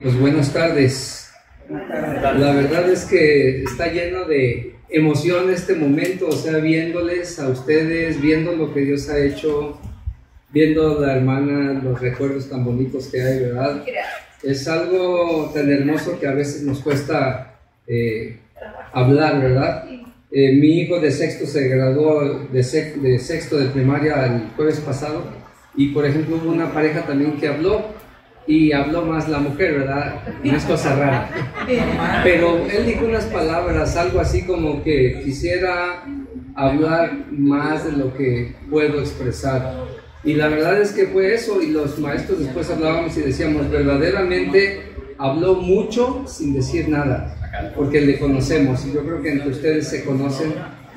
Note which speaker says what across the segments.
Speaker 1: Pues buenas tardes. La verdad es que está lleno de emoción este momento, o sea, viéndoles a ustedes, viendo lo que Dios ha hecho, viendo a la hermana, los recuerdos tan bonitos que hay, ¿verdad? Es algo tan hermoso que a veces nos cuesta hablar, ¿verdad? Mi hijo de sexto se graduó de sexto de primaria el jueves pasado y, por ejemplo, hubo una pareja también que habló. Y habló más la mujer, ¿verdad? No es cosa rara. Pero él dijo unas palabras, algo así como que quisiera hablar más de lo que puedo expresar. Y la verdad es que fue eso, y los maestros después hablábamos y decíamos, verdaderamente habló mucho sin decir nada, porque le conocemos, y yo creo que entre ustedes se conocen,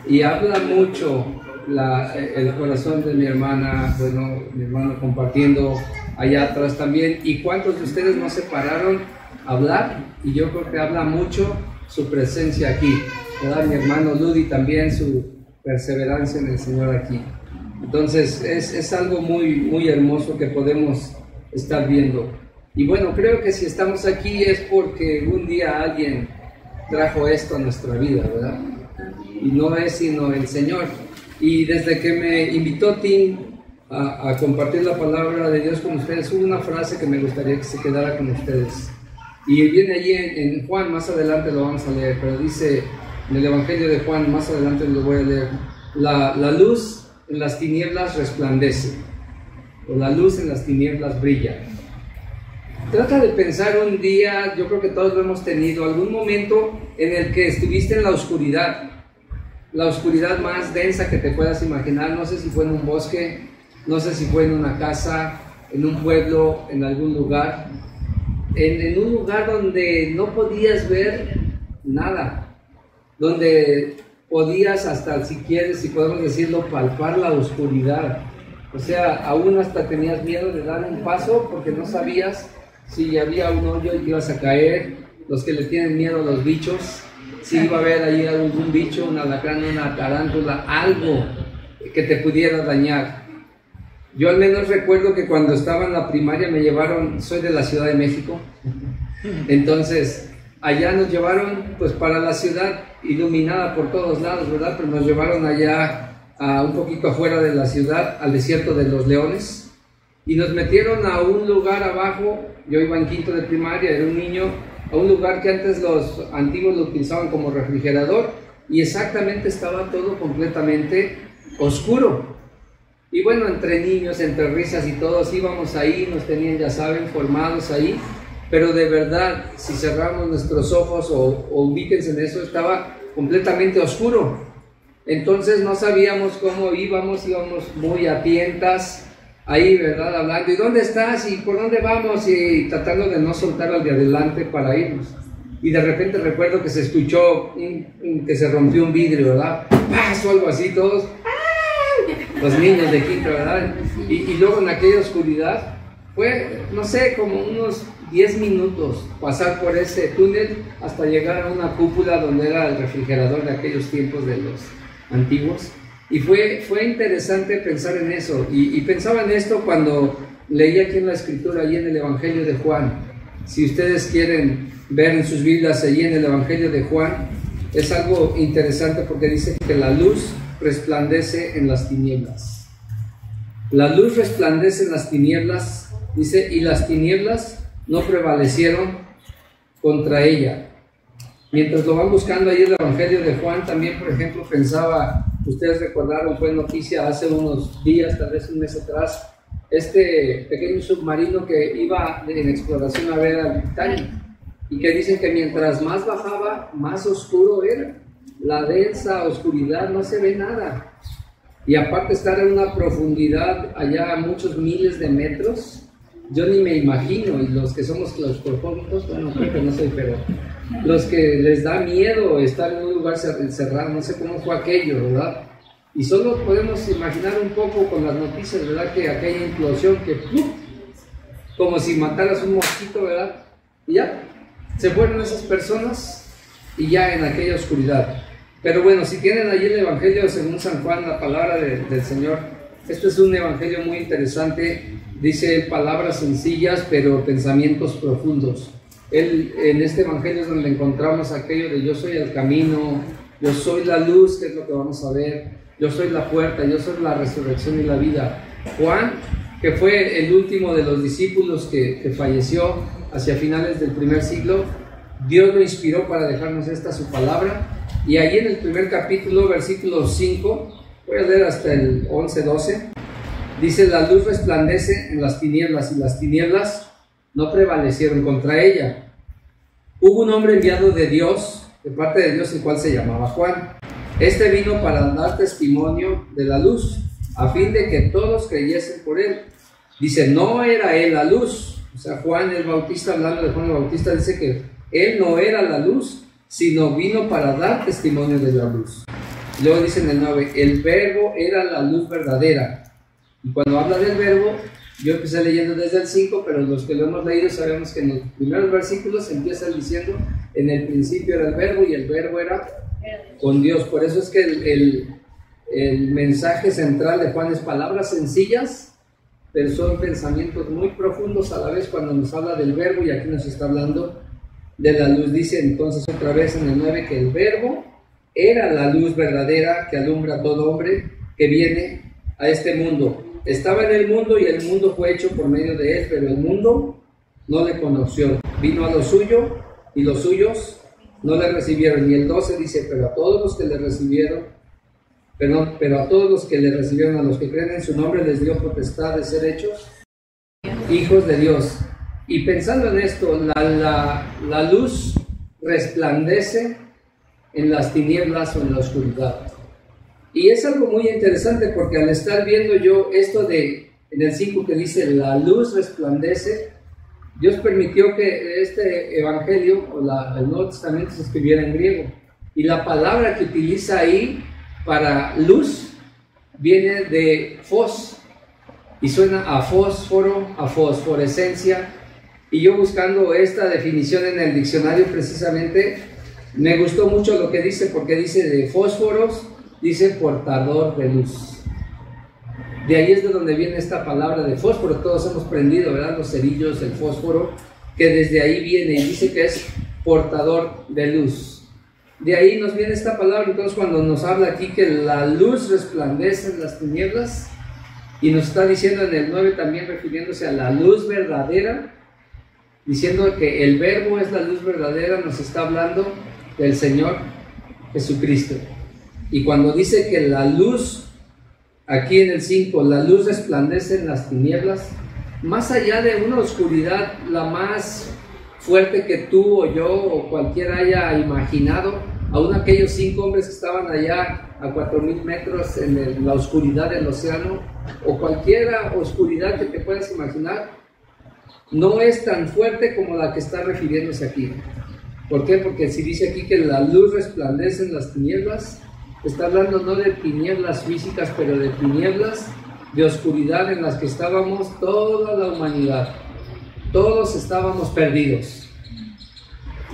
Speaker 1: y habla mucho el corazón de mi hermana, bueno, mi hermano compartiendo allá atrás también, y cuántos de ustedes no se pararon a hablar, y yo creo que habla mucho su presencia aquí, ¿verdad? Mi hermano Ludi también, su perseverancia en el Señor aquí. Entonces es algo muy, muy hermoso que podemos estar viendo. Y bueno, creo que si estamos aquí es porque un día alguien trajo esto a nuestra vida, ¿verdad? Y no es sino el Señor. Y desde que me invitó Tim a compartir la palabra de Dios con ustedes, hubo una frase que me gustaría que se quedara con ustedes. Y viene allí en Juan, más adelante lo vamos a leer, pero dice en el Evangelio de Juan, más adelante lo voy a leer, la luz en las tinieblas resplandece, o la luz en las tinieblas brilla. Trata de pensar un día, yo creo que todos lo hemos tenido, algún momento en el que estuviste en la oscuridad más densa que te puedas imaginar. No sé si fue en un bosque, no sé si fue en una casa, en un pueblo, en algún lugar, en un lugar donde no podías ver nada, donde podías hasta, si quieres, si podemos decirlo, palpar la oscuridad. O sea, aún hasta tenías miedo de dar un paso porque no sabías si había un hoyo y ibas a caer. Los que le tienen miedo a los bichos, si iba a haber ahí algún bicho, un alacrán, una tarántula, algo que te pudiera dañar. Yo al menos recuerdo que cuando estaba en la primaria me llevaron, soy de la Ciudad de México, entonces allá nos llevaron pues para la ciudad iluminada por todos lados, ¿verdad? Pero nos llevaron allá un poquito afuera de la ciudad, al desierto de los Leones, y nos metieron a un lugar abajo. Yo iba en quinto de primaria, era un niño, a un lugar que antes los antiguos lo utilizaban como refrigerador, y exactamente estaba todo completamente oscuro. Y bueno, entre niños, entre risas y todos íbamos ahí, nos tenían, ya saben, formados ahí, pero de verdad, si cerramos nuestros ojos o ubíquense en eso, estaba completamente oscuro. Entonces no sabíamos cómo íbamos muy a tientas ahí, ¿verdad? Hablando, ¿y dónde estás? ¿Y por dónde vamos? Y tratando de no soltar al de adelante para irnos. Y de repente recuerdo que se escuchó que se rompió un vidrio, ¿verdad? ¡Paz! O algo así, todos, los niños de quinto, ¿verdad? Y luego en aquella oscuridad fue, no sé, como unos 10 minutos pasar por ese túnel hasta llegar a una cúpula donde era el refrigerador de aquellos tiempos de los antiguos. Y fue interesante pensar en eso, y pensaba en esto cuando leí aquí en la escritura, allí en el Evangelio de Juan. Si ustedes quieren ver en sus Biblias, allí en el Evangelio de Juan, es algo interesante porque dice que la luz resplandece en las tinieblas. La luz resplandece en las tinieblas, dice, y las tinieblas no prevalecieron contra ella. Mientras lo van buscando ahí el Evangelio de Juan, también, por ejemplo, pensaba, ustedes recordaron, fue noticia hace unos días, tal vez un mes atrás, este pequeño submarino que iba en exploración a ver al Titanic, y que dicen que mientras más bajaba, más oscuro era. La densa oscuridad, no se ve nada. Y aparte estar en una profundidad allá a muchos miles de metros, yo ni me imagino. Y los que somos claustrofóbicos, bueno, creo que no soy, pero los que les da miedo estar en un lugar cerrado, no sé cómo fue aquello, ¿verdad? Y solo podemos imaginar un poco con las noticias, ¿verdad? Que aquella implosión que, como si mataras un mosquito, ¿verdad? Y ya, se fueron esas personas y ya en aquella oscuridad. Pero bueno, si tienen allí el Evangelio según San Juan, la palabra del Señor, este es un evangelio muy interesante. Dice palabras sencillas, pero pensamientos profundos. En este evangelio es donde encontramos aquello de yo soy el camino, yo soy la luz, que es lo que vamos a ver, yo soy la puerta, yo soy la resurrección y la vida. Juan, que fue el último de los discípulos que falleció hacia finales del primer siglo, Dios lo inspiró para dejarnos esta su palabra, y ahí en el primer capítulo, versículo 5, voy a leer hasta el 11-12, dice: la luz resplandece en las tinieblas, y las tinieblas no prevalecieron contra ella. Hubo un hombre enviado de Dios, de parte de Dios, el cual se llamaba Juan. Este vino para dar testimonio de la luz, a fin de que todos creyesen por él. Dice, no era él la luz. O sea, Juan el Bautista, hablando de Juan el Bautista, dice que él no era la luz, sino vino para dar testimonio de la luz. Luego dice en el 9, el verbo era la luz verdadera. Y cuando habla del verbo, yo empecé leyendo desde el 5, pero los que lo hemos leído sabemos que en los primeros versículos empieza diciendo, en el principio era el verbo, y el verbo era con Dios. Por eso es que el mensaje central de Juan es palabras sencillas, pero son pensamientos muy profundos a la vez cuando nos habla del verbo, y aquí nos está hablando de la luz. Dice entonces otra vez en el 9 que el verbo era la luz verdadera que alumbra a todo hombre que viene a este mundo. Estaba en el mundo y el mundo fue hecho por medio de él, pero el mundo no le conoció. Vino a lo suyo y los suyos no le recibieron. Y el 12 dice, pero a todos los que le recibieron, pero a todos los que le recibieron, a los que creen en su nombre, les dio potestad de ser hechos hijos de Dios. Y pensando en esto, la luz resplandece en las tinieblas o en la oscuridad. Y es algo muy interesante porque al estar viendo yo esto en el 5 que dice la luz resplandece, Dios permitió que este evangelio o el Nuevo Testamento se escribiera en griego. Y la palabra que utiliza ahí para luz viene de fos y suena a fósforo, a fosforescencia. Y yo buscando esta definición en el diccionario precisamente, me gustó mucho lo que dice, porque dice de fósforos, dice portador de luz. De ahí es de donde viene esta palabra de fósforo. Todos hemos prendido, ¿verdad? Los cerillos, el fósforo, que desde ahí viene, y dice que es portador de luz. De ahí nos viene esta palabra. Entonces cuando nos habla aquí que la luz resplandece en las tinieblas, y nos está diciendo en el 9 también, refiriéndose a la luz verdadera, diciendo que el verbo es la luz verdadera, nos está hablando del Señor Jesucristo. Y cuando dice que la luz, aquí en el 5, la luz resplandece en las tinieblas, más allá de una oscuridad la más fuerte que tú o yo o cualquiera haya imaginado, aún aquellos 5 hombres que estaban allá a 4000 metros en la oscuridad del océano, o cualquier oscuridad que te puedas imaginar, no es tan fuerte como la que está refiriéndose aquí. ¿Por qué? Porque si dice aquí que la luz resplandece en las tinieblas, está hablando no de tinieblas físicas, pero de tinieblas de oscuridad en las que estábamos toda la humanidad. Todos estábamos perdidos.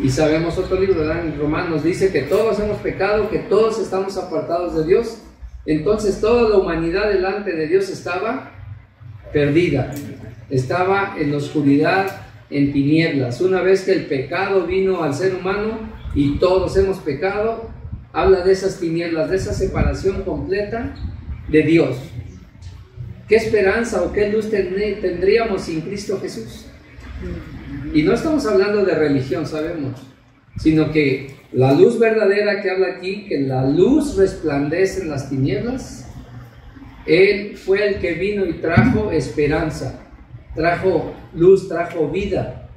Speaker 1: Y sabemos otro libro, ¿verdad? En Romanos dice que todos hemos pecado, que todos estamos apartados de Dios. Entonces toda la humanidad delante de Dios estaba perdida. Estaba en oscuridad, en tinieblas. Una vez que el pecado vino al ser humano y todos hemos pecado, habla de esas tinieblas, de esa separación completa de Dios. ¿Qué esperanza o qué luz tendríamos sin Cristo Jesús? Y no estamos hablando de religión, sabemos, sino que la luz verdadera que habla aquí, que la luz resplandece en las tinieblas, Él fue el que vino y trajo esperanza, trajo luz, trajo vida.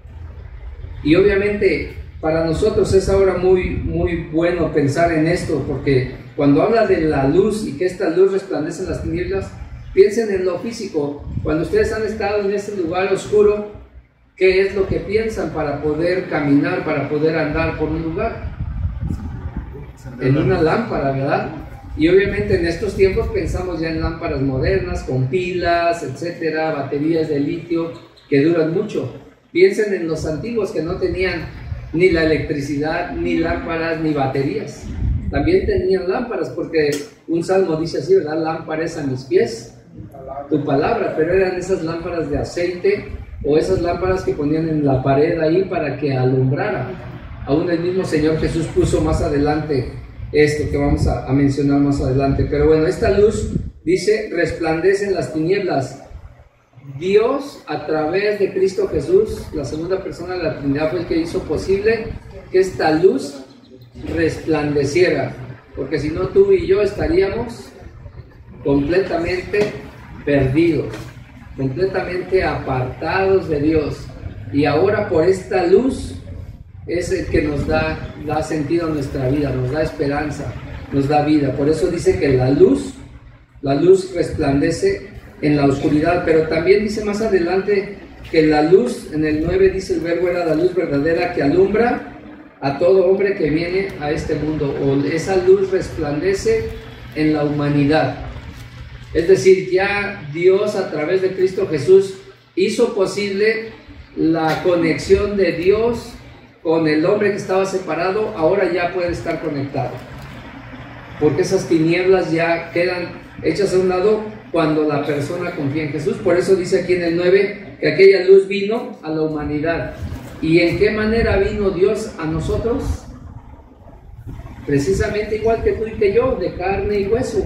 Speaker 1: Y obviamente para nosotros es ahora muy bueno pensar en esto, porque cuando habla de la luz y que esta luz resplandece en las tinieblas, piensen en lo físico. Cuando ustedes han estado en este lugar oscuro, ¿qué es lo que piensan para poder caminar, para poder andar por un lugar? En una lámpara, ¿verdad? Y obviamente en estos tiempos pensamos ya en lámparas modernas, con pilas, etcétera, baterías de litio que duran mucho. Piensen en los antiguos que no tenían ni la electricidad, ni lámparas, ni baterías. También tenían lámparas, porque un salmo dice así, ¿verdad? Lámpara es a mis pies tu palabra, pero eran esas lámparas de aceite o esas lámparas que ponían en la pared ahí para que alumbrara. Aún el mismo Señor Jesús puso más adelante esto que vamos a mencionar más adelante. Pero bueno, esta luz, dice, resplandece en las tinieblas. Dios, a través de Cristo Jesús, la segunda persona de la Trinidad, fue el que hizo posible que esta luz resplandeciera, porque si no, tú y yo estaríamos completamente perdidos, completamente apartados de Dios. Y ahora por esta luz es el que nos da sentido a nuestra vida, nos da esperanza, nos da vida. Por eso dice que la luz resplandece en la oscuridad. Pero también dice más adelante que la luz, en el 9 dice el verbo, era la luz verdadera que alumbra a todo hombre que viene a este mundo, o esa luz resplandece en la humanidad. Es decir, ya Dios a través de Cristo Jesús hizo posible la conexión de Dios con el hombre que estaba separado. Ahora ya puede estar conectado, porque esas tinieblas ya quedan hechas a un lado cuando la persona confía en Jesús. Por eso dice aquí en el 9 que aquella luz vino a la humanidad. ¿Y en qué manera vino Dios a nosotros? Precisamente igual que tú y que yo, de carne y hueso.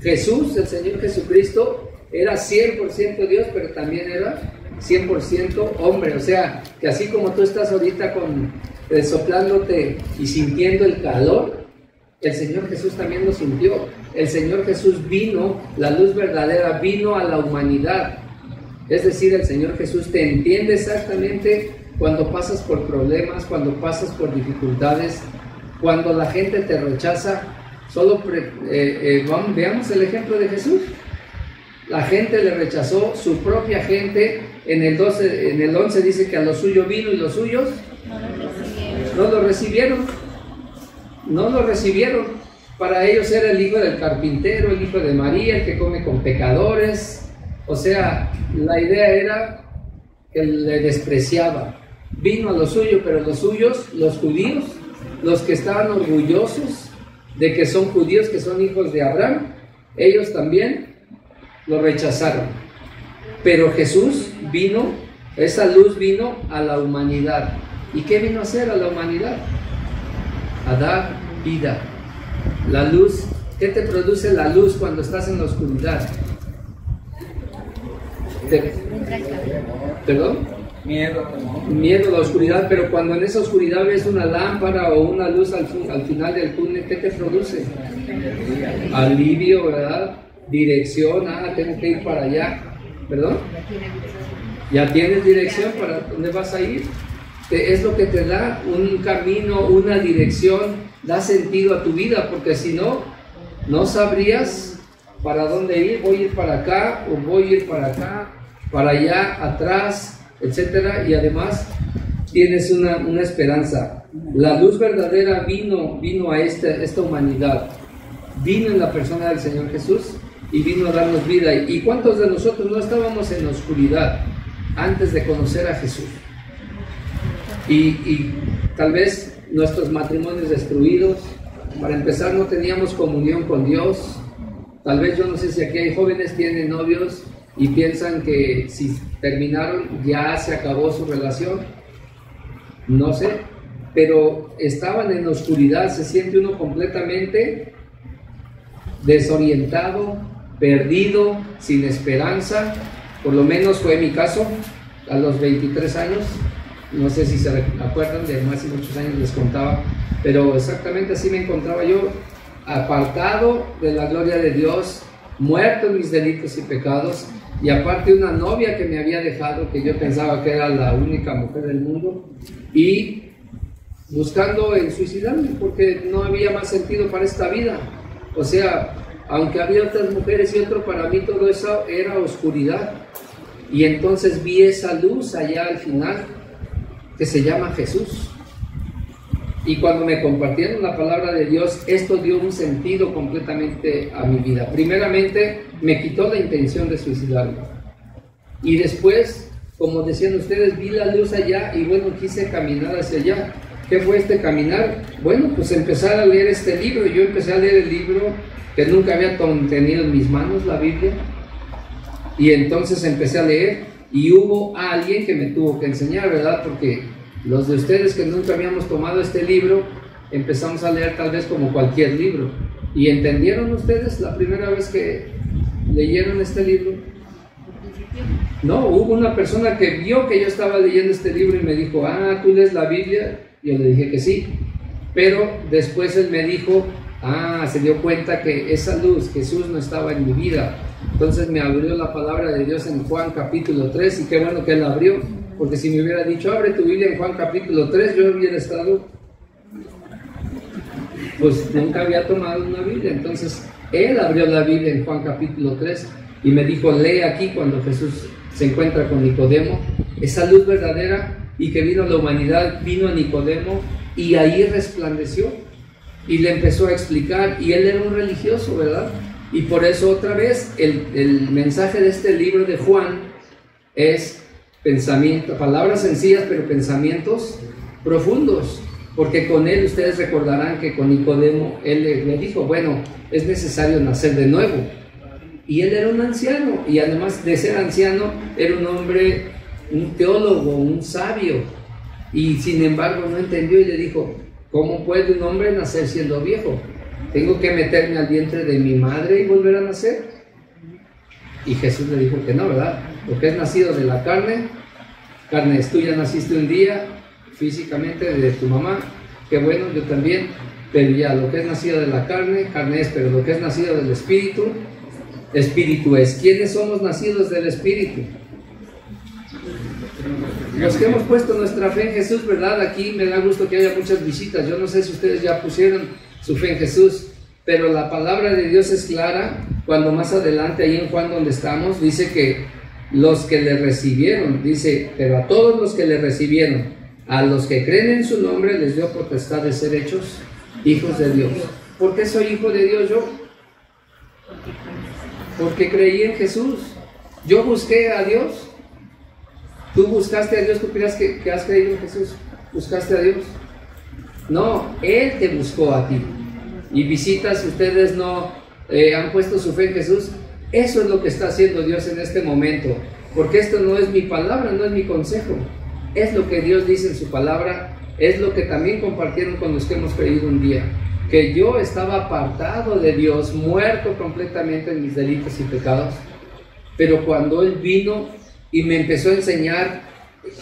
Speaker 1: Jesús, el Señor Jesucristo, era 100% Dios, pero también era 100% hombre. O sea, que así como tú estás ahorita soplándote y sintiendo el calor, el Señor Jesús también lo sintió. El Señor Jesús vino, la luz verdadera vino a la humanidad. Es decir, el Señor Jesús te entiende exactamente cuando pasas por problemas, cuando pasas por dificultades, cuando la gente te rechaza. Solo veamos el ejemplo de Jesús. La gente le rechazó, su propia gente. En el 11 dice que a lo suyo vino y los suyos no lo recibieron. No lo recibieron. Para ellos era el hijo del carpintero, el hijo de María, el que come con pecadores. O sea, la idea era que le despreciaba. Vino a lo suyo, pero los suyos, los judíos, los que estaban orgullosos de que son judíos, que son hijos de Abraham, ellos también lo rechazaron. Pero Jesús vino, esa luz vino a la humanidad. ¿Y qué vino a hacer a la humanidad? A dar vida. La luz, ¿qué te produce la luz cuando estás en la oscuridad? ¿Perdón? Miedo a la oscuridad. Pero cuando en esa oscuridad ves una lámpara o una luz al final del túnel, ¿qué te produce? Alivio, ¿verdad? Dirección. Tengo que ir para allá. ¿Perdón? Ya tienes dirección para dónde vas a ir. Es lo que te da un camino, una dirección, da sentido a tu vida, porque si no, no sabrías para dónde ir. Voy a ir para acá o voy a ir para acá, para allá, atrás, etcétera. Y además tienes una esperanza. La luz verdadera vino a esta humanidad, vino en la persona del Señor Jesús y vino a darnos vida. ¿Y cuántos de nosotros no estábamos en la oscuridad antes de conocer a Jesús? Y tal vez nuestros matrimonios destruidos. Para empezar, no teníamos comunión con Dios. Tal vez, yo no sé si aquí hay jóvenes que tienen novios y piensan que si terminaron ya se acabó su relación. No sé, pero estaban en la oscuridad. Se siente uno completamente desorientado, perdido, sin esperanza. Por lo menos fue mi caso a los 23 años. No sé si se acuerdan, de más de muchos años les contaba, pero exactamente así me encontraba yo, apartado de la gloria de Dios, muerto en mis delitos y pecados, y aparte una novia que me había dejado, que yo pensaba que era la única mujer del mundo, y buscando el suicidarme, porque no había más sentido para esta vida. O sea, aunque había otras mujeres y otro, para mí todo eso era oscuridad. Y entonces vi esa luz allá al final, que se llama Jesús. Y cuando me compartieron la palabra de Dios, esto dio un sentido completamente a mi vida. Primeramente, me quitó la intención de suicidarme. Y después, como decían ustedes, vi la luz allá y bueno, quise caminar hacia allá. ¿Qué fue este caminar? Bueno, pues empezar a leer este libro. Yo empecé a leer el libro que nunca había tenido en mis manos, la Biblia. Y entonces empecé a leer y hubo alguien que me tuvo que enseñar, ¿verdad? Porque los de ustedes que nunca habíamos tomado este libro, empezamos a leer tal vez como cualquier libro. ¿Y entendieron ustedes la primera vez que leyeron este libro? No, hubo una persona que vio que yo estaba leyendo este libro y me dijo, ah, ¿tú lees la Biblia? Yo le dije que sí, pero después él me dijo, ah, se dio cuenta que esa luz, Jesús, no estaba en mi vida. Entonces me abrió la palabra de Dios en Juan capítulo 3, y qué bueno que él la abrió, porque si me hubiera dicho, abre tu Biblia en Juan capítulo 3, yo hubiera estado, pues nunca había tomado una Biblia. Entonces él abrió la Biblia en Juan capítulo 3 y me dijo, lee aquí cuando Jesús se encuentra con Nicodemo, esa luz verdadera, y que vino a la humanidad, vino a Nicodemo y ahí resplandeció y le empezó a explicar, y él era un religioso, ¿verdad? Y por eso otra vez el mensaje de este libro de Juan es pensamiento, palabras sencillas pero pensamientos profundos, porque con él ustedes recordarán que con Nicodemo él le dijo, bueno, es necesario nacer de nuevo, y él era un anciano, y además de ser anciano era un hombre, un teólogo, un sabio, y sin embargo no entendió y le dijo, ¿cómo puede un hombre nacer siendo viejo? ¿Tengo que meterme al vientre de mi madre y volver a nacer? Y Jesús le dijo que no, ¿verdad? Lo que es nacido de la carne, carne es, tú ya naciste un día físicamente de tu mamá, que bueno, yo también, pero ya lo que es nacido de la carne, carne es, pero lo que es nacido del espíritu, espíritu es. ¿Quiénes somos nacidos del espíritu? Los que hemos puesto nuestra fe en Jesús, ¿verdad? Aquí me da gusto que haya muchas visitas. Yo no sé si ustedes ya pusieron su fe en Jesús, pero la palabra de Dios es clara cuando más adelante, ahí en Juan donde estamos, dice que los que le recibieron, dice, pero a todos los que le recibieron, a los que creen en su nombre, les dio potestad de ser hechos hijos de Dios. ¿Por qué soy hijo de Dios yo? Porque creí en Jesús. Yo busqué a Dios. ¿Tú buscaste a Dios? ¿Tú crees que has creído en Jesús? ¿Buscaste a Dios? No, Él te buscó a ti. Y visitas, si ustedes no han puesto su fe en Jesús, eso es lo que está haciendo Dios en este momento. Porque esto no es mi palabra, no es mi consejo. Es lo que Dios dice en su palabra, es lo que también compartieron con los que hemos creído un día. Que yo estaba apartado de Dios, muerto completamente en mis delitos y pecados. Pero cuando Él vino y me empezó a enseñar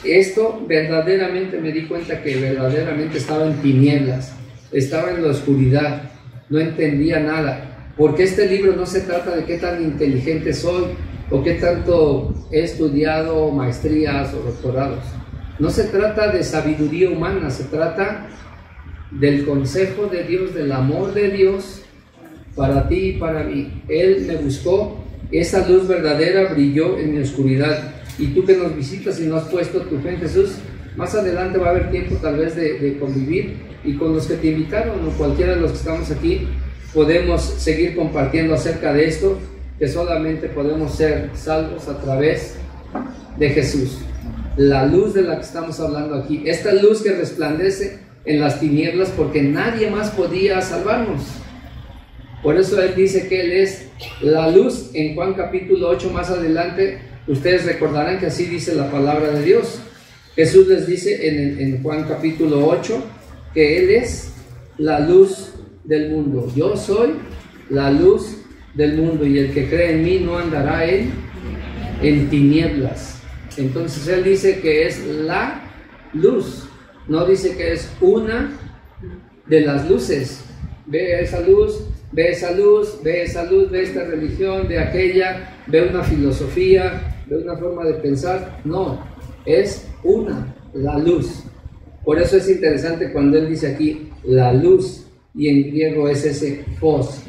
Speaker 1: esto, verdaderamente me di cuenta que verdaderamente estaba en tinieblas, estaba en la oscuridad, no entendía nada, porque este libro no se trata de qué tan inteligente soy, o qué tanto he estudiado maestrías o doctorados, no se trata de sabiduría humana, se trata del consejo de Dios, del amor de Dios para ti y para mí. Él me buscó, esa luz verdadera brilló en mi oscuridad. Y tú que nos visitas y no has puesto tu fe en Jesús, más adelante va a haber tiempo tal vez de convivir, y con los que te invitaron o cualquiera de los que estamos aquí podemos seguir compartiendo acerca de esto, que solamente podemos ser salvos a través de Jesús, la luz de la que estamos hablando aquí, esta luz que resplandece en las tinieblas, porque nadie más podía salvarnos. Por eso Él dice que Él es la luz. En Juan capítulo 8 más adelante, ustedes recordarán que así dice la palabra de Dios. Jesús les dice en Juan capítulo 8 que Él es la luz del mundo. Yo soy la luz del mundo, y el que cree en mí no andará en tinieblas. Entonces Él dice que es la luz, no dice que es una de las luces. Ve esa luz, ve esa luz, ve esa luz, ve esta religión, ve aquella, ve una filosofía, ve una forma de pensar. No, es una, la luz. Por eso es interesante cuando Él dice aquí la luz, y en griego es ese phos,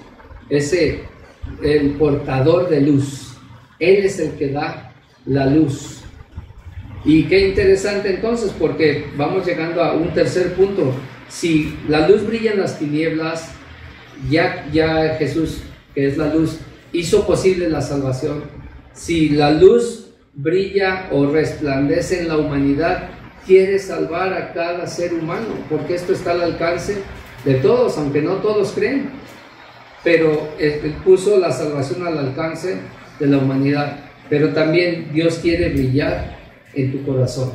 Speaker 1: el portador de luz. Él es el que da la luz. Y qué interesante entonces, porque vamos llegando a un tercer punto. Si la luz brilla en las tinieblas, ya Jesús, que es la luz, hizo posible la salvación. Si la luz brilla o resplandece en la humanidad, quiere salvar a cada ser humano, porque esto está al alcance de todos, aunque no todos creen, pero Él puso la salvación al alcance de la humanidad. pero también Dios quiere brillar en tu corazón.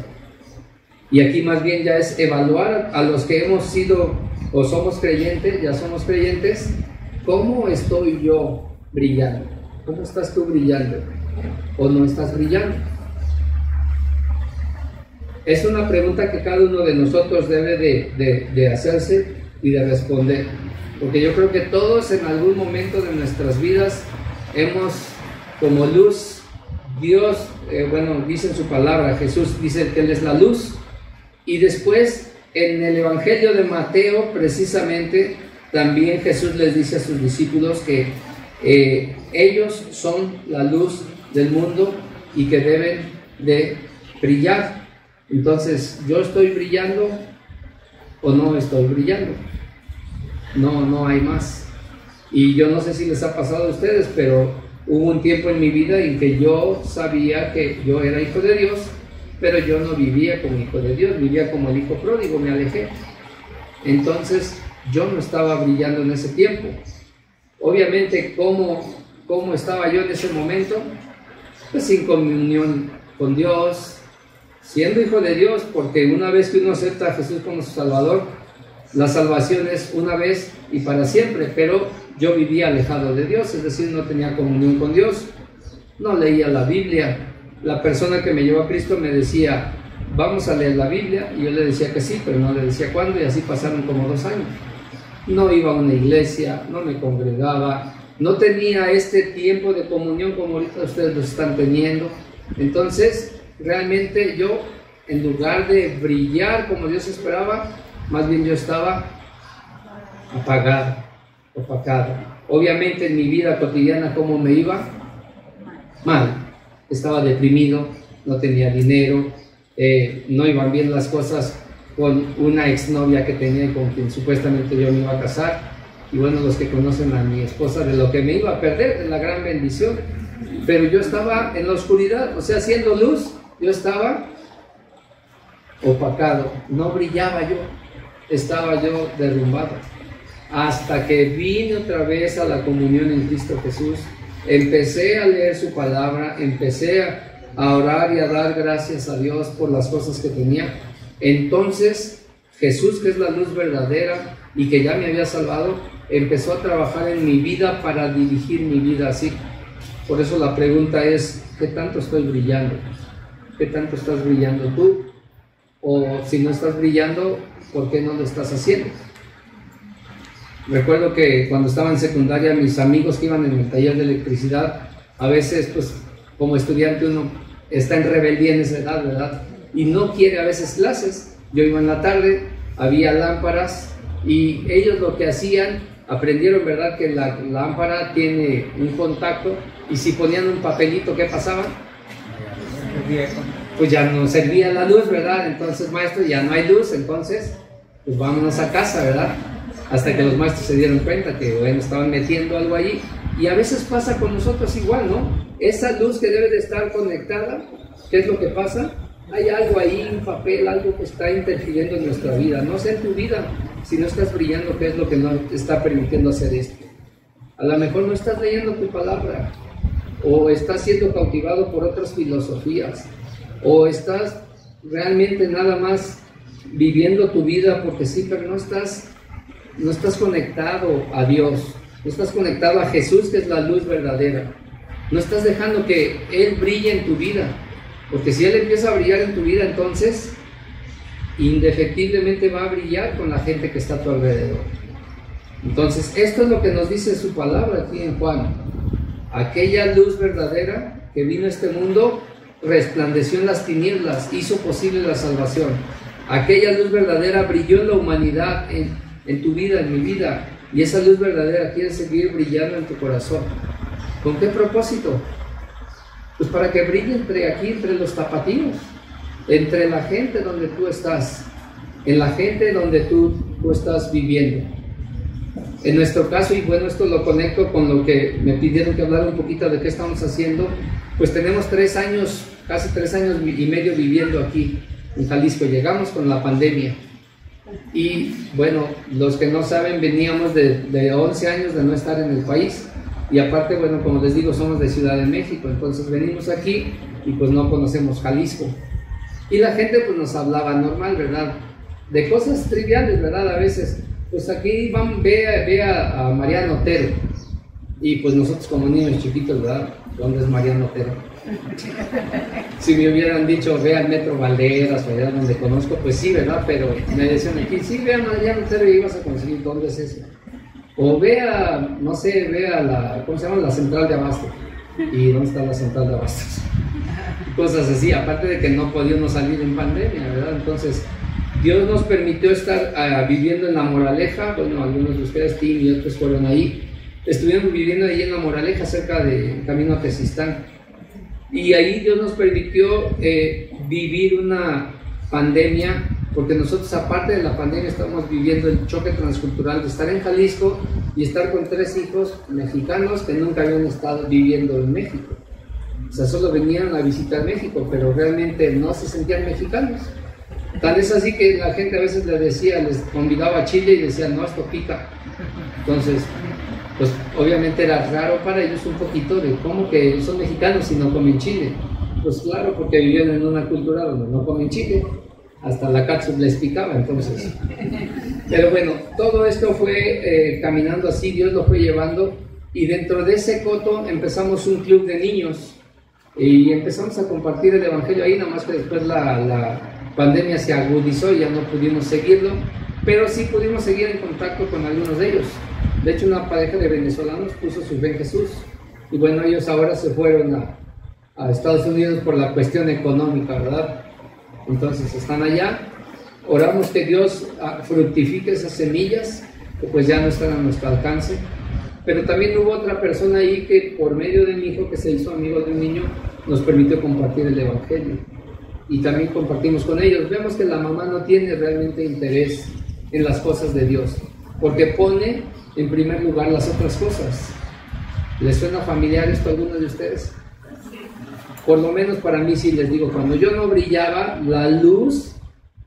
Speaker 1: Y aquí más bien ya es evaluar a los que hemos sido o somos creyentes, ya somos creyentes, ¿cómo estoy yo brillando? ¿Cómo estás tú brillando? ¿O no estás brillando? Es una pregunta que cada uno de nosotros debe de hacerse y de responder, porque yo creo que todos en algún momento de nuestras vidas hemos, como luz, Dios, dice en su palabra, Jesús dice que Él es la luz, y después en el Evangelio de Mateo precisamente también Jesús les dice a sus discípulos que ellos son la luz del mundo y que deben de brillar. Entonces, ¿yo estoy brillando o no estoy brillando? No hay más. Y yo no sé si les ha pasado a ustedes, pero hubo un tiempo en mi vida en que yo sabía que yo era hijo de Dios, pero yo no vivía como hijo de Dios, vivía como el hijo pródigo, me alejé. Entonces, yo no estaba brillando en ese tiempo. Obviamente, ¿cómo estaba yo en ese momento? Pues sin comunión con Dios, siendo hijo de Dios, porque una vez que uno acepta a Jesús como su Salvador, la salvación es una vez y para siempre, pero yo vivía alejado de Dios, es decir, no tenía comunión con Dios, no leía la Biblia. La persona que me llevó a Cristo me decía, vamos a leer la Biblia, y yo le decía que sí, pero no le decía cuándo, y así pasaron como 2 años. No iba a una iglesia, no me congregaba, no tenía este tiempo de comunión como ahorita ustedes lo están teniendo. Entonces, realmente yo, en lugar de brillar como Dios esperaba, más bien yo estaba apagado, opacado. Obviamente en mi vida cotidiana, ¿cómo me iba? Mal. Estaba deprimido, no tenía dinero, no iban bien las cosas con una exnovia que tenía y con quien supuestamente yo me iba a casar. Y bueno, los que conocen a mi esposa, de lo que me iba a perder, de la gran bendición. Pero yo estaba en la oscuridad, o sea, siendo luz, yo estaba opacado, no brillaba yo, estaba yo derrumbado. Hasta que vine otra vez a la comunión en Cristo Jesús, empecé a leer su palabra, empecé a orar y a dar gracias a Dios por las cosas que tenía. Entonces Jesús, que es la luz verdadera y que ya me había salvado, empezó a trabajar en mi vida para dirigir mi vida así. Por eso la pregunta es, ¿qué tanto estoy brillando? ¿Qué tanto estás brillando tú? O si no estás brillando, ¿por qué no lo estás haciendo? Recuerdo que cuando estaba en secundaria, mis amigos que iban en el taller de electricidad, a veces, pues, como estudiante uno está en rebeldía en esa edad, ¿verdad? Y no quiere a veces clases. Yo iba en la tarde, había lámparas, y ellos lo que hacían, aprendieron, ¿verdad?, que la lámpara tiene un contacto, y si ponían un papelito, ¿qué pasaba? Pues ya no servía la luz, ¿verdad? Entonces, maestro, ya no hay luz, entonces, pues vámonos a casa, ¿verdad? Hasta que los maestros se dieron cuenta que, bueno, estaban metiendo algo allí. Y a veces pasa con nosotros igual, ¿no? Esa luz que debe de estar conectada, ¿qué es lo que pasa? Hay algo ahí, un papel, algo que está interfiriendo en nuestra vida. No sé en tu vida, si no estás brillando, ¿qué es lo que no te está permitiendo hacer esto? A lo mejor no estás leyendo tu palabra, o estás siendo cautivado por otras filosofías, o estás realmente nada más viviendo tu vida porque sí, pero no estás conectado a Dios, no estás conectado a Jesús, que es la luz verdadera. No estás dejando que Él brille en tu vida, porque si Él empieza a brillar en tu vida, entonces indefectiblemente va a brillar con la gente que está a tu alrededor. Entonces, esto es lo que nos dice su palabra aquí en Juan. Aquella luz verdadera que vino a este mundo resplandeció en las tinieblas, hizo posible la salvación. Aquella luz verdadera brilló en la humanidad, en tu vida, en mi vida, y esa luz verdadera quiere seguir brillando en tu corazón. ¿Con qué propósito? Pues para que brille entre los tapatíos, entre la gente donde tú estás, en la gente donde tú estás viviendo. En nuestro caso, y bueno, esto lo conecto con lo que me pidieron que hablara un poquito de qué estamos haciendo, pues tenemos 3 años, casi 3 años y medio viviendo aquí en Jalisco. Llegamos con la pandemia. Y bueno, los que no saben, veníamos de 11 años de no estar en el país. Y aparte, bueno, como les digo, somos de Ciudad de México, entonces venimos aquí y pues no conocemos Jalisco. Y la gente pues nos hablaba normal, ¿verdad? De cosas triviales, ¿verdad? A veces, pues aquí ve a Mariano Otero. Y pues nosotros como niños chiquitos, ¿verdad? ¿Dónde es Mariano Otero? Si me hubieran dicho, ve al Metro Valderas, o allá donde conozco, pues sí, ¿verdad? Pero me decían aquí, sí, ve a Mariano Otero y ibas a conseguir, ¿dónde es eso? O ve a, no sé, ve a la, ¿cómo se llama? La central de Abasto. ¿Y dónde está la central de Abasto? Cosas así, aparte de que no podíamos salir en pandemia, ¿verdad? Entonces, Dios nos permitió estar viviendo en La Moraleja. Bueno, algunos de ustedes, Tim y otros fueron ahí. Estuvimos viviendo ahí en La Moraleja, cerca de camino a Tezistán. Y ahí Dios nos permitió vivir una pandemia, porque nosotros, aparte de la pandemia, estamos viviendo el choque transcultural de estar en Jalisco y estar con 3 hijos mexicanos que nunca habían estado viviendo en México. O sea, solo venían a visitar México, pero realmente no se sentían mexicanos. Tan es así que la gente a veces les convidaba a Chile y decían, no, esto pica. Entonces, pues obviamente era raro para ellos un poquito de cómo que son mexicanos y no comen chile. Pues claro, porque vivían en una cultura donde no comen chile. Hasta la catsup les picaba, entonces. Pero bueno, todo esto fue caminando así, Dios lo fue llevando. Y dentro de ese coto empezamos un club de niños. Y empezamos a compartir el evangelio ahí, nada más que después la pandemia se agudizó y ya no pudimos seguirlo, pero sí pudimos seguir en contacto con algunos de ellos. De hecho, una pareja de venezolanos puso su fe en Jesús, y bueno, ellos ahora se fueron a Estados Unidos por la cuestión económica, ¿verdad? Entonces están allá. Oramos que Dios fructifique esas semillas, que pues ya no están a nuestro alcance. Pero también hubo otra persona ahí que por medio de mi hijo, que se hizo amigo de un niño, nos permitió compartir el evangelio. Y también compartimos con ellos. Vemos que la mamá no tiene realmente interés en las cosas de Dios, porque pone en primer lugar las otras cosas. ¿Les suena familiar esto a algunos de ustedes? Por lo menos para mí sí, les digo, cuando yo no brillaba, la luz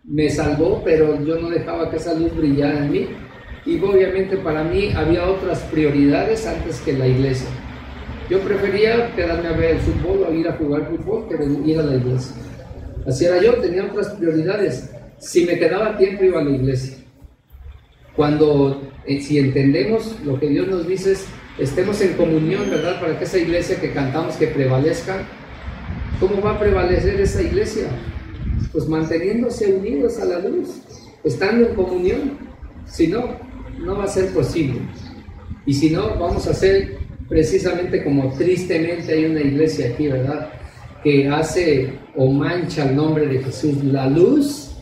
Speaker 1: me salvó, pero yo no dejaba que esa luz brillara en mí. Y obviamente para mí había otras prioridades antes que la iglesia. Yo prefería quedarme a ver el fútbol o ir a jugar fútbol que ir a la iglesia. Así era yo, tenía otras prioridades. Si me quedaba tiempo iba a la iglesia. Cuando, si entendemos lo que Dios nos dice, estemos en comunión, ¿verdad? Para que esa iglesia que cantamos que prevalezca. ¿Cómo va a prevalecer esa iglesia? Pues manteniéndose unidos a la luz, estando en comunión. Si no, no va a ser posible. Y si no, vamos a hacer precisamente como tristemente hay una iglesia aquí, ¿verdad? Que hace o mancha el nombre de Jesús, la luz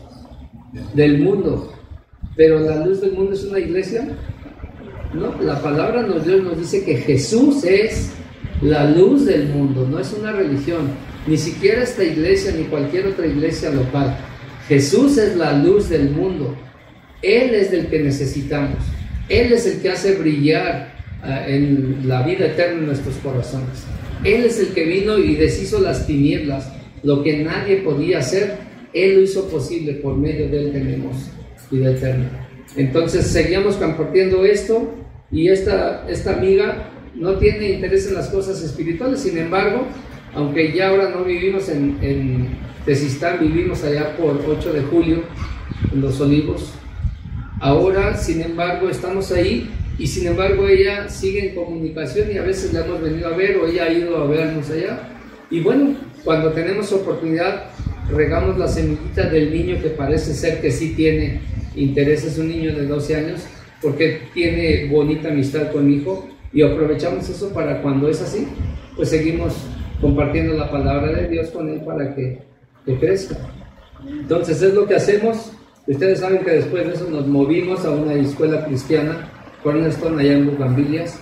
Speaker 1: del mundo. Pero la luz del mundo es una iglesia. No, la palabra de Dios nos dice que Jesús es la luz del mundo, no es una religión, ni siquiera esta iglesia ni cualquier otra iglesia local. Jesús es la luz del mundo. Él es del que necesitamos. Él es el que hace brillar en la vida eterna en nuestros corazones. Él es el que vino y deshizo las tinieblas. Lo que nadie podía hacer, Él lo hizo posible. Por medio de Él tenemos vida eterna. Entonces seguíamos compartiendo esto, y esta amiga no tiene interés en las cosas espirituales. Sin embargo, aunque ya ahora no vivimos en Tezistán, vivimos allá por 8 de julio, en Los Olivos. Ahora, sin embargo, estamos ahí, y sin embargo ella sigue en comunicación, y a veces la hemos venido a ver, o ella ha ido a vernos allá. Y bueno, cuando tenemos oportunidad, regamos la semillita del niño que parece ser que sí tiene interés. Es un niño de 12 años, porque tiene bonita amistad con mi hijo, y aprovechamos eso para cuando es así, pues seguimos compartiendo la palabra de Dios con él para que crezca. Entonces es lo que hacemos. Ustedes saben que después de eso nos movimos a una escuela cristiana, Cornerstone, allá en Bugambilias.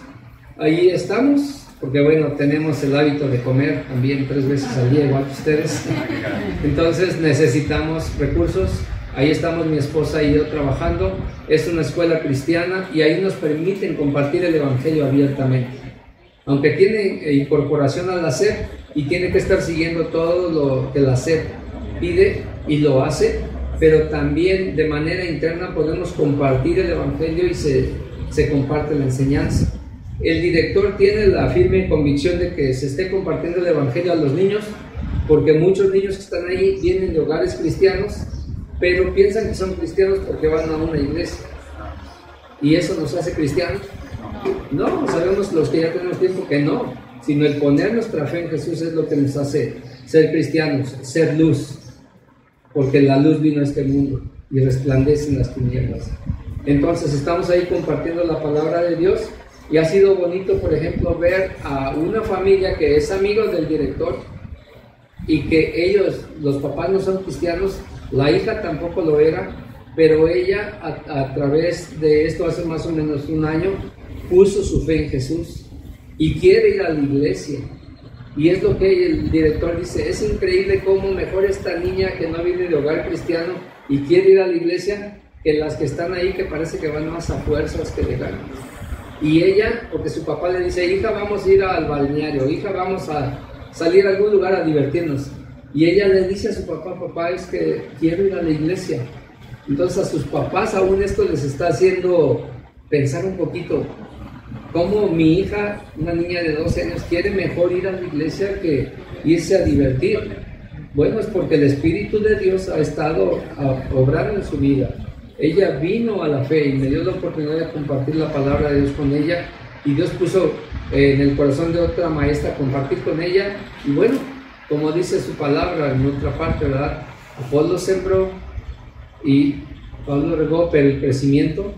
Speaker 1: Ahí estamos, porque bueno, tenemos el hábito de comer también 3 veces al día, igual que ustedes. Entonces necesitamos recursos. Ahí estamos mi esposa y yo trabajando. Es una escuela cristiana, y ahí nos permiten compartir el evangelio abiertamente. Aunque tiene incorporación a la SEP, y tiene que estar siguiendo todo lo que la SEP pide, y lo hace, pero también de manera interna podemos compartir el evangelio, y se comparte la enseñanza. el director tiene la firme convicción de que se esté compartiendo el evangelio a los niños, porque muchos niños que están ahí vienen de hogares cristianos, pero piensan que son cristianos porque van a una iglesia. ¿Y eso nos hace cristianos? No, sabemos los que ya tenemos tiempo que no, sino el poner nuestra fe en Jesús es lo que nos hace ser cristianos, ser luz, porque la luz vino a este mundo y resplandece en las tinieblas. Entonces estamos ahí compartiendo la palabra de Dios, y ha sido bonito, por ejemplo, ver a una familia que es amigo del director y que ellos, los papás no son cristianos, la hija tampoco lo era, pero ella a través de esto, hace más o menos un año, puso su fe en Jesús y quiere ir a la iglesia. Y es lo que el director dice, es increíble cómo mejor esta niña que no viene de hogar cristiano y quiere ir a la iglesia que las que están ahí, que parece que van más a fuerzas que de ganas. Y ella, porque su papá le dice, hija, vamos a ir al balneario, hija, vamos a salir a algún lugar a divertirnos. Y ella le dice a su papá, papá, es que quiero ir a la iglesia. Entonces a sus papás aún esto les está haciendo pensar un poquito, cómo mi hija, una niña de 12 años, quiere mejor ir a la iglesia que irse a divertir. Bueno, es porque el Espíritu de Dios ha estado obrando en su vida. Ella vino a la fe y me dio la oportunidad de compartir la palabra de Dios con ella, y Dios puso en el corazón de otra maestra compartir con ella, y bueno, como dice su palabra en otra parte, ¿verdad? Apolo sembró y Pablo regó, pero el crecimiento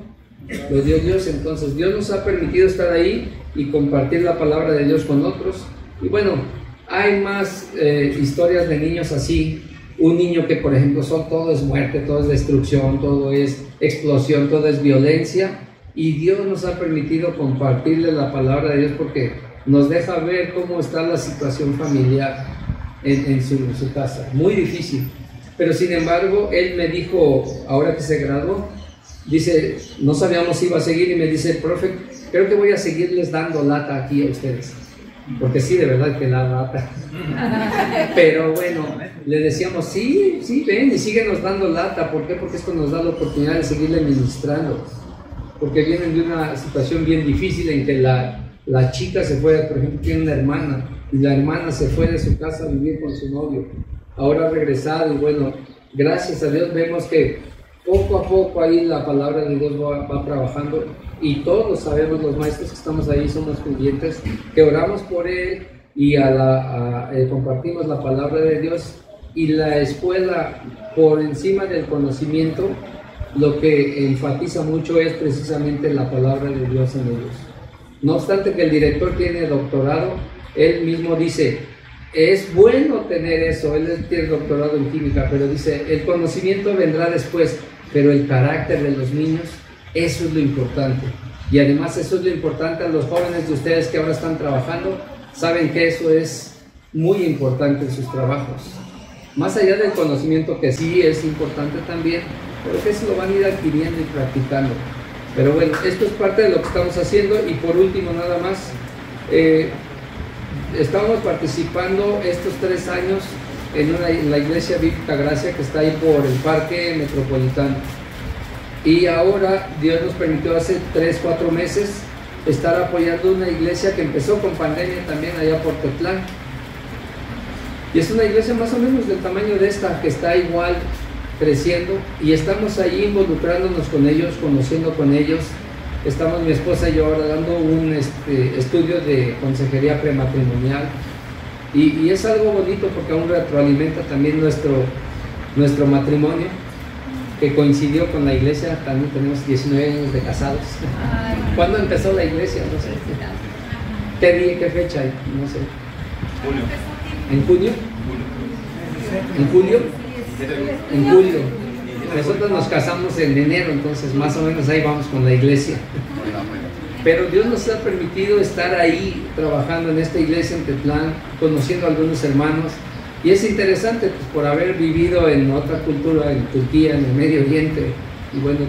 Speaker 1: lo dio Dios. Entonces Dios nos ha permitido estar ahí y compartir la palabra de Dios con otros. Y bueno, hay más historias de niños así. Un niño que, por ejemplo, todo es muerte, todo es destrucción, todo es explosión, todo es violencia, y Dios nos ha permitido compartirle la palabra de Dios porque nos deja ver cómo está la situación familiar en su casa. Muy difícil, pero sin embargo él me dijo, ahora que se graduó, dice, no sabíamos si iba a seguir, y me dice, profe, creo que voy a seguirles dando lata aquí a ustedes, porque sí, de verdad que la lata. Pero bueno, le decíamos, sí, ven y síguenos dando lata. ¿Por qué? Porque esto nos da la oportunidad de seguirle ministrando, porque vienen de una situación bien difícil en que la chica se fue, por ejemplo, tiene una hermana, y la hermana se fue de su casa a vivir con su novio, ahora ha regresado, y bueno, gracias a Dios vemos que poco a poco ahí la palabra de Dios va trabajando, y todos sabemos, los maestros que estamos ahí somos creyentes, que oramos por él y compartimos la palabra de Dios, y la escuela, por encima del conocimiento, lo que enfatiza mucho es precisamente la palabra de Dios en ellos. No obstante que el director tiene doctorado, él mismo dice, es bueno tener eso, él tiene doctorado en química, pero dice, el conocimiento vendrá después, pero el carácter de los niños, eso es lo importante. Y además eso es lo importante a los jóvenes de ustedes que ahora están trabajando, saben que eso es muy importante en sus trabajos. Más allá del conocimiento, que sí es importante también, pero que eso lo van a ir adquiriendo y practicando. Pero bueno, esto es parte de lo que estamos haciendo. Y por último, nada más, estamos participando estos 3 años en la Iglesia Bíblica Gracia, que está ahí por el Parque Metropolitano. Y ahora Dios nos permitió hace 3-4 meses estar apoyando una iglesia que empezó con pandemia también allá por Tetlán. Y es una iglesia más o menos del tamaño de esta, que está igual creciendo, y estamos ahí involucrándonos con ellos, conociendo con ellos. Estamos mi esposa y yo ahora dando un estudio de consejería prematrimonial, y es algo bonito porque aún retroalimenta también nuestro matrimonio, que coincidió con la iglesia. También tenemos 19 años de casados. ¿Cuándo empezó la iglesia? No sé. ¿Qué fecha? No sé.
Speaker 2: Julio.
Speaker 1: ¿En junio? ¿En julio? En julio. Nosotros nos casamos en enero, entonces más o menos ahí vamos con la iglesia. Pero Dios nos ha permitido estar ahí trabajando en esta iglesia en Tetlán, conociendo a algunos hermanos. Y es interesante, pues, por haber vivido en otra cultura, en Turquía, en el Medio Oriente, y bueno,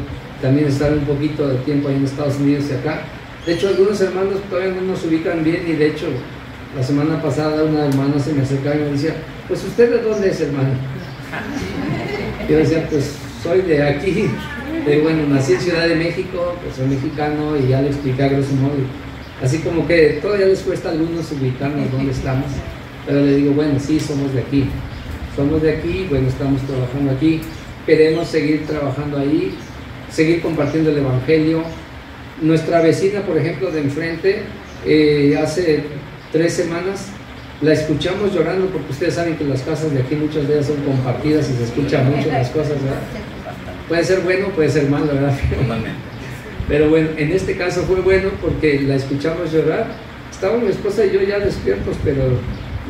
Speaker 1: también estar un poquito de tiempo ahí en Estados Unidos y acá. De hecho, algunos hermanos todavía no nos ubican bien, y de hecho, la semana pasada una hermana se me acercaba y me decía, pues, ¿usted de dónde es, hermano? Yo decía, pues, soy de aquí, bueno, nací en Ciudad de México, pues soy mexicano, y ya le expliqué a grosso modo. así como que todavía les cuesta a algunos ubicarnos dónde estamos, pero le digo, bueno, sí, somos de aquí, bueno, estamos trabajando aquí, queremos seguir trabajando ahí, seguir compartiendo el Evangelio. Nuestra vecina, por ejemplo, de enfrente, hace 3 semanas la escuchamos llorando, porque ustedes saben que las casas de aquí muchas de ellas son compartidas y se escuchan mucho las cosas, ¿verdad? Puede ser bueno, puede ser malo, ¿verdad? Pero bueno, en este caso fue bueno porque la escuchamos llorar. Estaba mi esposa y yo ya despiertos, pero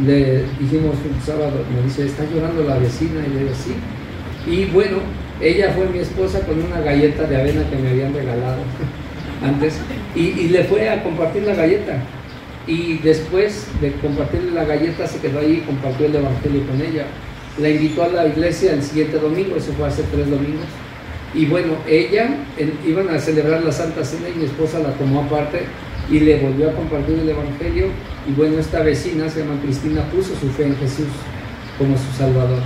Speaker 1: le dijimos un sábado, me dice, ¿está llorando la vecina? Y le digo, sí. Y bueno, ella fue mi esposa con una galleta de avena que me habían regalado antes, y le fue a compartir la galleta. Y después de compartirle la galleta se quedó ahí y compartió el Evangelio con ella. La invitó a la iglesia el siguiente domingo, eso fue hace 3 domingos. Y bueno, iban a celebrar la Santa Cena y mi esposa la tomó aparte y le volvió a compartir el Evangelio. Y bueno, esta vecina, se llama Cristina, puso su fe en Jesús como su Salvador.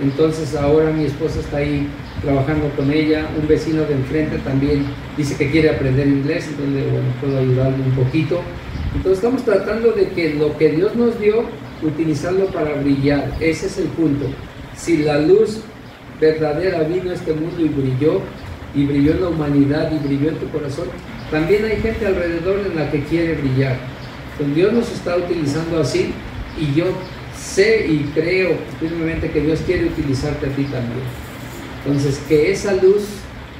Speaker 1: Entonces ahora mi esposa está ahí trabajando con ella. Un vecino de enfrente también dice que quiere aprender inglés, entonces bueno, puedo ayudarle un poquito. Entonces estamos tratando de que lo que Dios nos dio, utilizarlo para brillar. Ese es el punto. Si la luz verdadera vino a este mundo y brilló en la humanidad y brilló en tu corazón, también hay gente alrededor en la que quiere brillar. Entonces Dios nos está utilizando así, y yo sé y creo firmemente que Dios quiere utilizarte a ti también. Entonces, que esa luz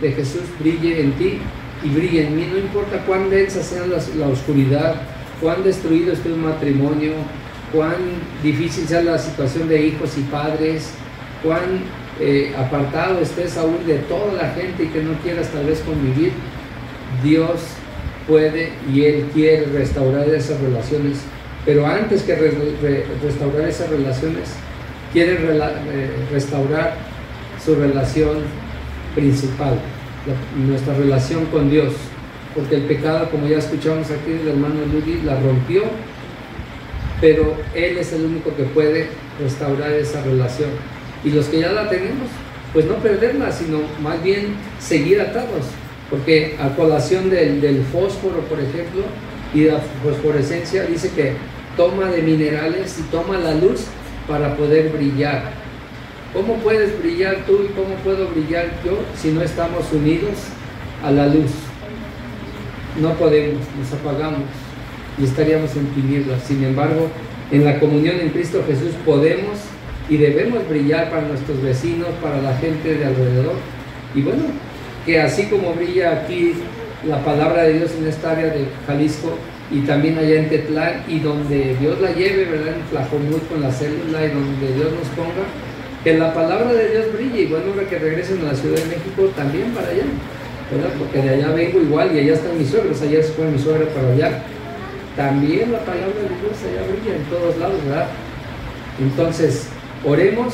Speaker 1: de Jesús brille en ti y brille en mí, no importa cuán densa sea la oscuridad, cuán destruido esté un matrimonio, cuán difícil sea la situación de hijos y padres, cuán apartado estés aún de toda la gente y que no quieras tal vez convivir. Dios puede y Él quiere restaurar esas relaciones, pero antes que restaurar esas relaciones, quiere restaurar su relación principal, nuestra relación con Dios, porque el pecado, como ya escuchamos aquí del hermano Luigi, la rompió, pero Él es el único que puede restaurar esa relación. Y los que ya la tenemos, pues no perderla, sino más bien seguir atados, porque a colación del fósforo, por ejemplo, y de la fosforescencia, dice que toma de minerales y toma la luz para poder brillar. ¿Cómo puedes brillar tú y cómo puedo brillar yo si no estamos unidos a la luz? No podemos, nos apagamos y estaríamos en tinieblas. Sin embargo, en la comunión en Cristo Jesús podemos y debemos brillar para nuestros vecinos, para la gente de alrededor. Y bueno, que así como brilla aquí la palabra de Dios en esta área de Jalisco y también allá en Tetlán, y donde Dios la lleve, ¿verdad?, en Tlajomulco, con la célula, y donde Dios nos ponga, que la palabra de Dios brille. Y bueno, que regresen a la Ciudad de México también para allá, ¿verdad?, porque de allá vengo igual, y allá están mis suegros, ayer se fue mi suegra para allá. También la palabra de Dios allá brilla en todos lados, ¿verdad? Entonces, oremos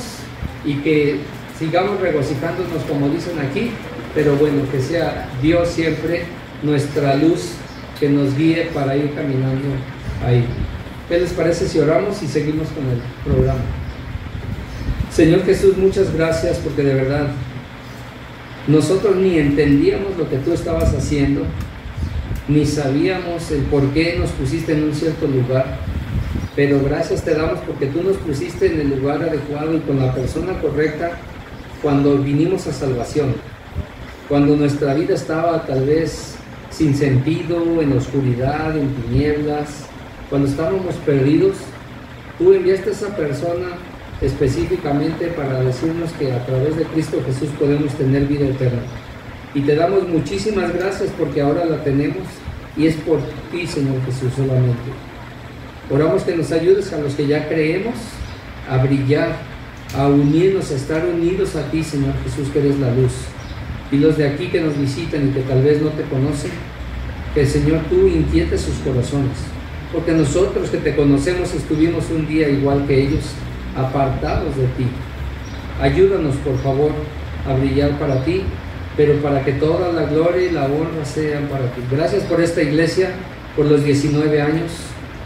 Speaker 1: y que sigamos regocijándonos como dicen aquí, pero bueno, que sea Dios siempre nuestra luz que nos guíe para ir caminando ahí. ¿Qué les parece si oramos y seguimos con el programa? Señor Jesús, muchas gracias, porque de verdad nosotros ni entendíamos lo que tú estabas haciendo, ni sabíamos el por qué nos pusiste en un cierto lugar, pero gracias te damos porque tú nos pusiste en el lugar adecuado y con la persona correcta cuando vinimos a salvación, cuando nuestra vida estaba tal vez sin sentido, en oscuridad, en tinieblas, cuando estábamos perdidos. Tú enviaste a esa persona específicamente para decirnos que a través de Cristo Jesús podemos tener vida eterna. Y te damos muchísimas gracias porque ahora la tenemos, y es por ti, Señor Jesús, solamente. Oramos que nos ayudes a los que ya creemos a brillar, a unirnos, a estar unidos a ti, Señor Jesús, que eres la luz. Y los de aquí que nos visitan y que tal vez no te conocen, que Señor tú inquietes sus corazones, porque nosotros que te conocemos estuvimos un día igual que ellos, apartados de ti. Ayúdanos, por favor, a brillar para ti, pero para que toda la gloria y la honra sean para ti. Gracias por esta iglesia, por los 19 años,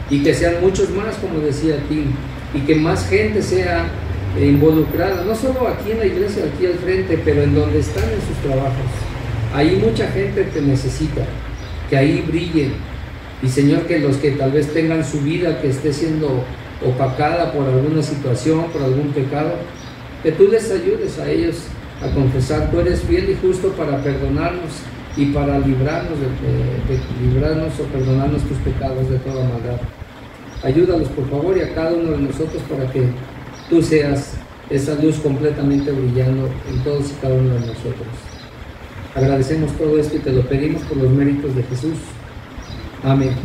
Speaker 1: y que sean muchos más, como decía Tim, y que más gente sea involucrada, no solo aquí en la iglesia, aquí al frente, pero en donde están en sus trabajos. Ahí mucha gente te necesita, que ahí brillen Y Señor, que los que tal vez tengan su vida que esté siendo opacada por alguna situación, por algún pecado, que tú les ayudes a ellos a confesar. Tú eres fiel y justo para perdonarnos y para librarnos librarnos o perdonarnos tus pecados de toda maldad. Ayúdalos, por favor, y a cada uno de nosotros para que tú seas esa luz completamente brillando en todos y cada uno de nosotros. Agradecemos todo esto y te lo pedimos por los méritos de Jesús. Amén.